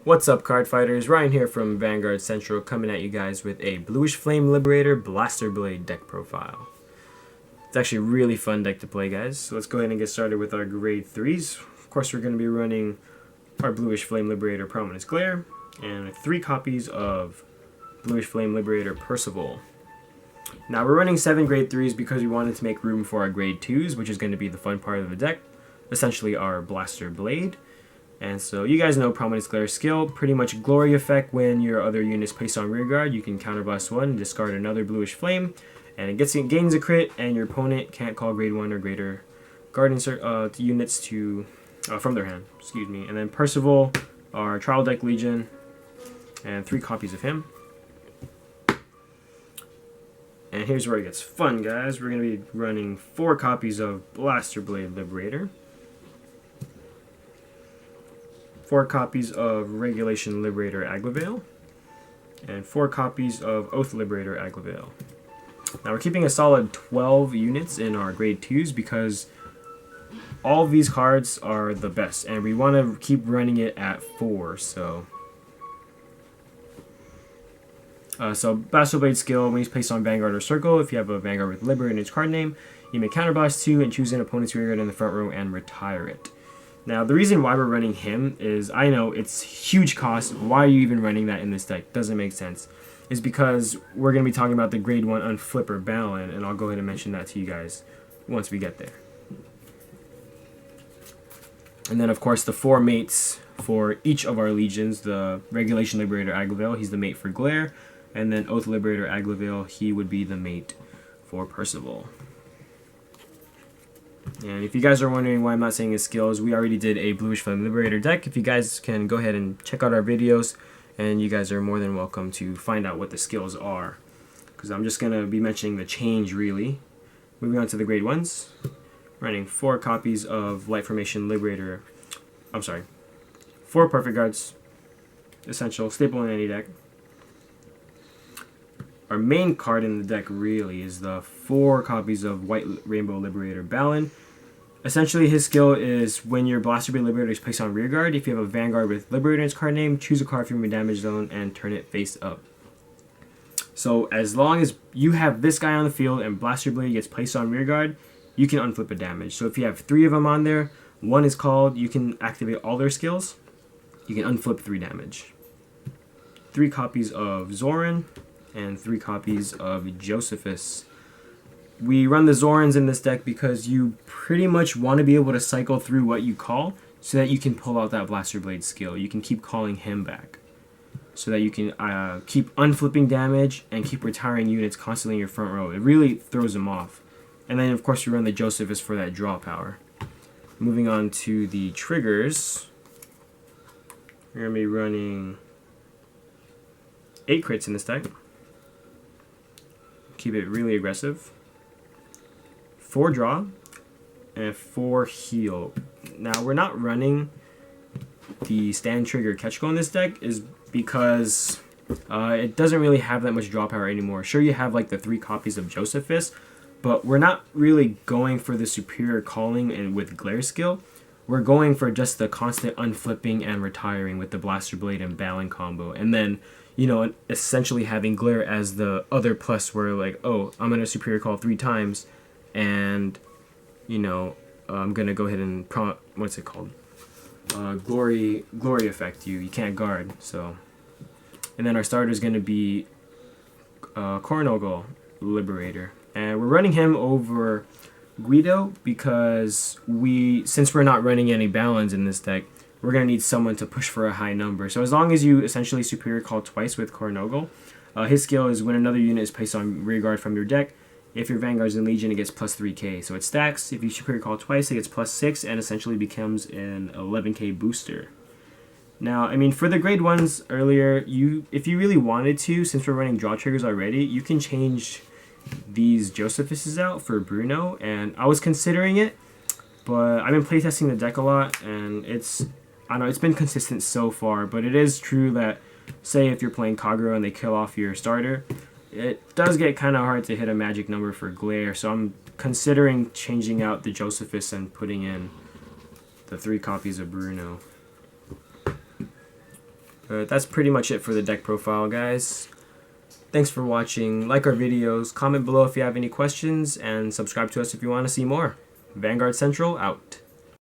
What's up, Cardfighters? Ryan here from Vanguard Central, coming at you guys with a Bluish Flame Liberator Blaster Blade deck profile. It's actually a really fun deck to play, guys. So let's go ahead and get started with our grade 3s. Of course, we're going to be running our Bluish Flame Liberator Prominence Glare and 3 copies of Bluish Flame Liberator Percival. Now, we're running 7 grade 3s because we wanted to make room for our grade 2s, which is going to be the fun part of the deck, essentially our Blaster Blade. And so you guys know Prominence Glare skill, pretty much glory effect. When your other units placed on rearguard, you can counterblast one and discard another Bluish Flame, and it gains a crit, and your opponent can't call grade 1 or greater guard insert units from their hand. Excuse me. And then Percival, our Trial Deck Legion, and 3 copies of him. And here's where it gets fun, guys. We're going to be running 4 copies of Blaster Blade Liberator, 4 copies of Regulation Liberator Aglavale, and 4 copies of Oath Liberator Aglavale. Now we're keeping a solid 12 units in our grade 2s because all of these cards are the best, and we want to keep running it at 4. So Blaster Blade skill, when he's placed on Vanguard or Circle, if you have a Vanguard with Liberator in its card name, you may counterblast 2 and choose an opponent's rearguard in the front row and retire it. Now, the reason why we're running him is, I know it's huge cost. Why are you even running that in this deck? Doesn't make sense. Is because we're going to be talking about the grade 1 Unflipper Balin, and I'll go ahead and mention that to you guys once we get there. And then, of course, the 4 mates for each of our legions. The Regulation Liberator Aglavale, he's the mate for Glare. And then Oath Liberator Aglavale, he would be the mate for Percival. And if you guys are wondering why I'm not saying his skills, we already did a Bluish Flame Liberator deck. If you guys can go ahead and check out our videos, and you guys are more than welcome to find out what the skills are, because I'm just going to be mentioning the change, really. Moving on to the grade 1s, running 4 copies of Light Formation Liberator, 4 Perfect Guards, essential, staple in any deck. Our main card in the deck really is the 4 copies of White Rainbow Liberator Balin. Essentially, his skill is when your Blaster Blade Liberator is placed on rearguard, if you have a Vanguard with Liberator in its card name, choose a card from your damage zone and turn it face up. So as long as you have this guy on the field and Blaster Blade gets placed on rearguard, you can unflip a damage. So if you have 3 of them on there, 1 is called, you can activate all their skills, you can unflip 3 damage. 3 copies of Zoran, and 3 copies of Josephus. We run the Zorans in this deck because you pretty much want to be able to cycle through what you call so that you can pull out that Blaster Blade skill. You can keep calling him back so that you can keep unflipping damage and keep retiring units constantly in your front row. It really throws them off. And then, of course, you run the Josephus for that draw power. Moving on to the triggers, we're going to be running 8 crits in this deck. Keep it really aggressive. 4 draw and 4 heal. Now, we're not running the stand trigger catch go in this deck is because it doesn't really have that much draw power anymore. Sure, you have like the 3 copies of Josephus, but we're not really going for the superior calling and with Glare skill. We're going for just the constant unflipping and retiring with the Blaster Blade and Balin combo, and then, you know, essentially having Glare as the other plus where, like, oh, I'm going to superior call 3 times, and, you know, I'm going to go ahead and, what's it called? Glory effect you. You can't guard, so. And then our starter is going to be Coronogol Liberator. And we're running him over Guido because since we're not running any Balins in this deck, we're going to need someone to push for a high number. So as long as you essentially superior call twice with Coronogol, his skill is when another unit is placed on rearguard from your deck, if your Vanguard's in Legion, it gets plus 3k. So it stacks. If you superior call twice, it gets plus 6 and essentially becomes an 11k booster. Now, I mean, for the grade 1s earlier, if you really wanted to, since we're running draw triggers already, you can change these Josephuses out for Bruno, and I was considering it, but I've been playtesting the deck a lot, and I know it's been consistent so far, but it is true that, say if you're playing Kagura and they kill off your starter, it does get kind of hard to hit a magic number for Glare, so I'm considering changing out the Josephus and putting in the 3 copies of Bruno. That's pretty much it for the deck profile, guys. Thanks for watching. Like our videos, comment below if you have any questions, and subscribe to us if you want to see more. Vanguard Central out.